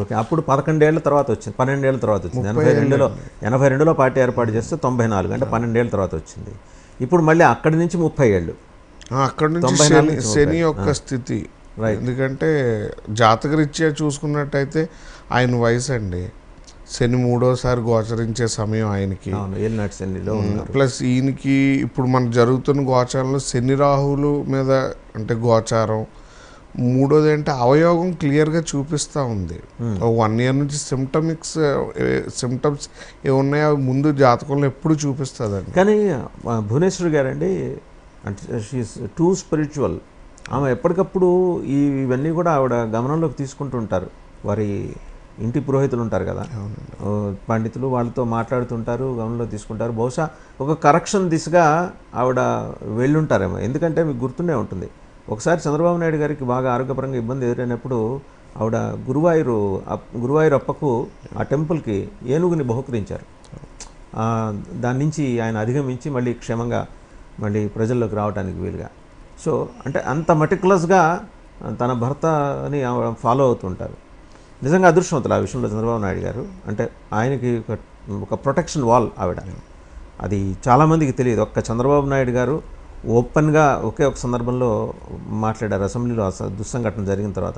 Okay, అప్పుడు 11 ఏళ్ల తర్వాత వచ్చింది, 12 ఏళ్ల తర్వాత వచ్చింది. 82లో పార్టీ ఏర్పాటు చేస్తే 94 అంటే 12 ఏళ్ల తర్వాత వచ్చింది. ఇప్పుడు మళ్ళీ అక్కడి నుంచి 30 ఏళ్ళు, అక్కడి నుంచి 94 నుంచి శని యొక్క స్థితి. ఎందుకంటే జాతకరీత్యా చూసుకున్నట్టయితే ఆయన వయసు అండి, శని 3వసారి గోచరించే సమయం ఆయనకి. ఏలినాటి శనిలో ప్లస్ ఈయనకి ఇప్పుడు మన జరుగుతున్న గోచారంలో శని రాహువులు మీద అంటే గోచారం. మూడోది అంటే అవయోగం క్లియర్గా చూపిస్తూ ఉంది. 1 ఇయర్ నుంచి సిమ్టమ్స్ ఏమున్నాయో అవి ముందు జాతకంలో ఎప్పుడు చూపిస్తుందండి. కానీ భువనేశ్వరి గారండి అంటే షీఈస్ టూ స్పిరిచువల్. ఆమె ఎప్పటికప్పుడు ఇవన్నీ కూడా ఆవిడ గమనంలోకి తీసుకుంటూ ఉంటారు. వారి ఇంటి పురోహితులు ఉంటారు కదా, పండితులు, వాళ్ళతో మాట్లాడుతుంటారు, గమనంలో తీసుకుంటారు. బహుశా ఒక కరెక్షన్ దిశగా ఆవిడ వెళ్ళుంటారేమో. ఎందుకంటే మీకు గుర్తుండే ఉంటుంది, ఒకసారి చంద్రబాబు నాయుడు గారికి బాగా ఆరోగ్యపరంగా ఇబ్బంది ఎదురైనప్పుడు ఆవిడ గురువాయూరు అప్పకు ఆ టెంపుల్కి ఏనుగుని బహుకరించారు. దాని నుంచి ఆయన అధిగమించి మళ్ళీ క్షేమంగా మళ్ళీ ప్రజల్లోకి రావడానికి వీలుగా. సో అంటే అంత మటిక్యులస్గా తన భర్తని ఫాలో అవుతుంటారు. నిజంగా అదృష్టవంతులు ఆ విషయంలో చంద్రబాబు నాయుడు గారు. అంటే ఆయనకి ఒక ప్రొటెక్షన్ వాల్ ఆవిడ. అది చాలామందికి తెలియదు. ఒక్క చంద్రబాబు నాయుడు గారు ఓపెన్గా ఒకే ఒక సందర్భంలో మాట్లాడారు అసెంబ్లీలో దుస్సంఘటన జరిగిన తర్వాత.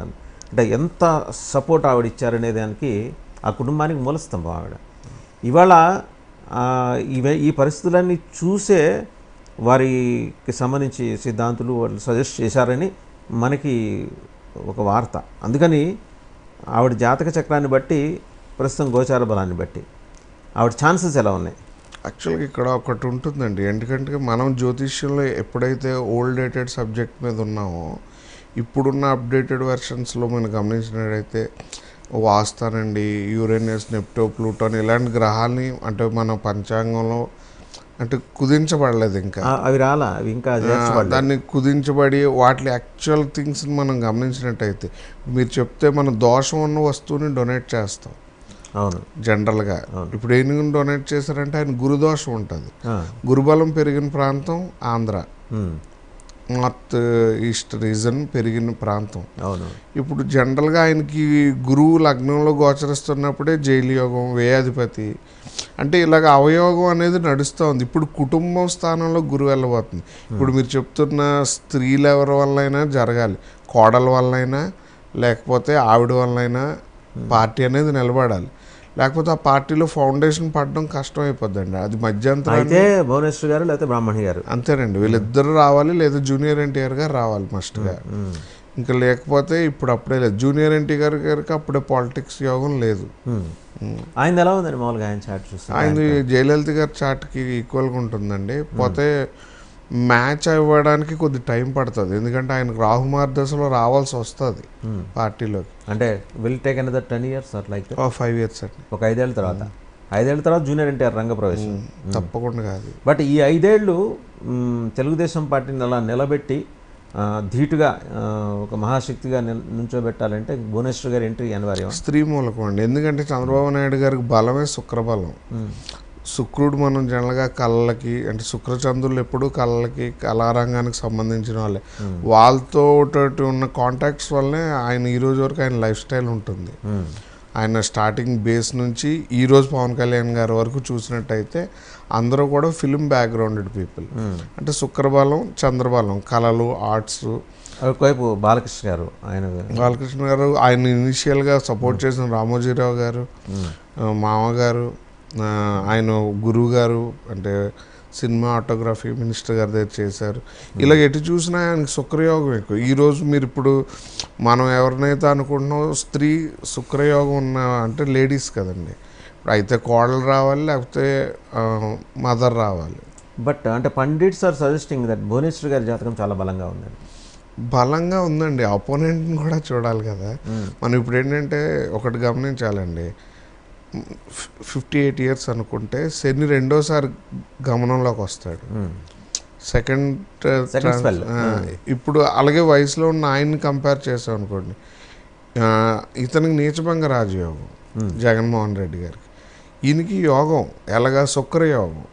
అంటే ఎంత సపోర్ట్ ఆవిడ ఇచ్చారనే దానికి ఆ కుటుంబానికి మూలస్తంభం ఆవిడ. ఇవాళ ఈ పరిస్థితులన్నీ చూసే వారికి సంబంధించి సిద్ధాంతులు వాళ్ళు సజెస్ట్ చేశారని మనకి ఒక వార్త. అందుకని ఆవిడ జాతక చక్రాన్ని బట్టి, ప్రస్తుతం గోచార బలాన్ని బట్టి ఆవిడ ఛాన్సెస్ ఎలా ఉన్నాయి? యాక్చువల్గా ఇక్కడ ఒకటి ఉంటుందండి. ఎందుకంటే మనం జ్యోతిష్యంలో ఎప్పుడైతే ఓల్డ్ డేటెడ్ సబ్జెక్ట్ మీద ఉన్నామో, ఇప్పుడున్న అప్డేటెడ్ వెర్షన్స్లో మనం గమనించినట్టయితే వాస్తానండి, యురేనస్, నెప్టో, ప్లూటోన్ ఇలాంటి గ్రహాలని అంటే మన పంచాంగంలో అంటే కుదించబడలేదు, ఇంకా అవి రాలా, అవి ఇంకా దాన్ని కుదించబడి వాటి యాక్చువల్ థింగ్స్ని మనం గమనించినట్టయితే, మీరు చెప్తే మనం దోషం ఉన్న వస్తువుని డొనేట్ చేస్తాం. అవును, జనరల్గా ఇప్పుడు ఏనుగుని డొనేట్ చేశారంటే ఆయన గురుదోషం ఉంటుంది. గురుబలం పెరిగిన ప్రాంతం ఆంధ్ర, నార్త్ ఈస్ట్ రీజన్ పెరిగిన ప్రాంతం. అవును, ఇప్పుడు జనరల్గా ఆయనకి గురువు లగ్నంలో గోచరిస్తున్నప్పుడే జైలు యోగం, వ్యయాధిపతి, అంటే ఇలాగ అవయోగం అనేది నడుస్తూ ఉంది. ఇప్పుడు కుటుంబం స్థానంలో గురువు వెళ్ళబోతుంది. ఇప్పుడు మీరు చెప్తున్న స్త్రీలు ఎవరి వల్లైనా జరగాలి, కోడల వల్లైనా లేకపోతే ఆవిడ వల్లైనా పార్టీ అనేది నిలబడాలి. లేకపోతే ఆ పార్టీలో ఫౌండేషన్ పడడం కష్టం అయిపోద్దండి. అది మధ్యంతరం అయితే భువనేశ్వర్ గారు లేకపోతే బ్రాహ్మణి గారు అంతేనండి, వీళ్ళిద్దరు రావాలి, లేదా జూనియర్ ఎన్టీఆర్ గారు రావాలి మస్ట్గా. ఇంకా లేకపోతే ఇప్పుడు అప్పుడే లేదు. జూనియర్ ఎన్టీఆర్ గారికి అప్పుడే పాలిటిక్స్ యోగం లేదు. ఆయన ఎలా ఉందండి మామూలుగా ఆయన చాట్ చూస్తే? ఆయన జయలలిత గారి చాట్కి ఈక్వల్గా ఉంటుందండి. పోతే మ్యాచ్ అవ్వడానికి కొద్ది టైం పడుతుంది. ఎందుకంటే ఆయనకు రాహుమార్ దశలో రావాల్సి వస్తుంది పార్టీలోకి. అంటే will take another 10 years or like 5 years అండి. ఒక 5 ఏళ్ళ తర్వాత, 5 ఏళ్ళ తర్వాత జూనియర్ ఎన్టీఆర్ రంగప్రవేశం తప్పకుండా కాదు. బట్ ఈ 5 ఏళ్ళు తెలుగుదేశం పార్టీని అలా నిలబెట్టి ధీటుగా ఒక మహాశక్తిగా నుంచోబెట్టాలంటే భువనేశ్వర్ గారి ఎంట్రీ అనివార్యం. స్త్రీ మూలకం అండి. ఎందుకంటే చంద్రబాబు నాయుడు గారికి బలమే శుక్రబలం. శుక్రుడు మనం జనరల్గా కళ్ళకి అంటే శుక్రచంద్రులు ఎప్పుడు కళ్ళకి, కళారంగానికి సంబంధించిన వాళ్ళే. వాళ్ళతో ఉన్న కాంటాక్ట్స్ వల్లనే ఆయన ఈ రోజు వరకు ఆయన లైఫ్ స్టైల్ ఉంటుంది. ఆయన స్టార్టింగ్ బేస్ నుంచి ఈరోజు పవన్ కళ్యాణ్ గారి వరకు చూసినట్టయితే అందరూ కూడా ఫిల్మ్ బ్యాక్గ్రౌండెడ్ పీపుల్. అంటే శుక్రబలం, చంద్రబలం, కళలు, ఆర్ట్స్. ఒకవైపు బాలకృష్ణ గారు, ఆయన ఇనిషియల్గా సపోర్ట్ చేసిన రామోజీరావు గారు, మామగారు, ఆయన గురువు గారు అంటే సినిమా ఆటోగ్రఫీ మినిస్టర్ గారి దగ్గర చేశారు. ఇలా ఎటు చూసినా ఆయనకి శుక్రయోగం ఎక్కువ. ఈరోజు మీరు ఇప్పుడు మనం ఎవరినైతే అనుకుంటున్నాం స్త్రీ శుక్రయోగం ఉన్న అంటే లేడీస్ కదండి. అయితే కోడలు రావాలి, లేకపోతే మదర్ రావాలి. బట్ అంటే pundits are suggesting that Bhuvaneshwar గారి జాతకం చాలా బలంగా ఉందండి. బలంగా ఉందండి, అపోనెంట్ని కూడా చూడాలి కదా మనం. ఇప్పుడు ఏంటంటే ఒకటి గమనించాలండి, 58 years అనుకుంటే శని 2వసారి గమనంలోకి వస్తాడు, సెకండ్. ఇప్పుడు అలాగే వయసులో ఉన్న ఆయన్ని కంపేర్ చేసాం అనుకోండి, ఇతనికి నీచభంగ రాజయోగం జగన్మోహన్ రెడ్డి గారికి. ఈయనకి యోగం ఎలాగా శుక్రయోగం,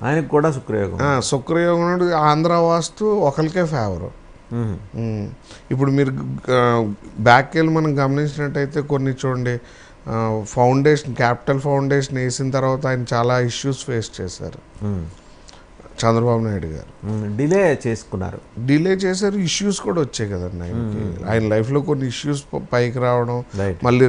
ఆయనకు కూడా శుక్రయోగం. శుక్రయోగం ఆంధ్ర వాస్తు ఒకరికే ఫేవరు. ఇప్పుడు మీరు బ్యాక్ వెళ్ళి మనం గమనించినట్టయితే కొన్ని చూడండి, ఫౌండేషన్ క్యాపిటల్ ఫౌండేషన్ వేసిన తర్వాత ఆయన చాలా ఇష్యూస్ ఫేస్ చేశారు చంద్రబాబు నాయుడు గారు. డిలే చేసుకున్నారు, డిలే చేశారు, ఇష్యూస్ కూడా వచ్చాయి కదండి ఆయనకి. ఆయన లైఫ్లో కొన్ని ఇష్యూస్ పైకి రావడం, మళ్ళీ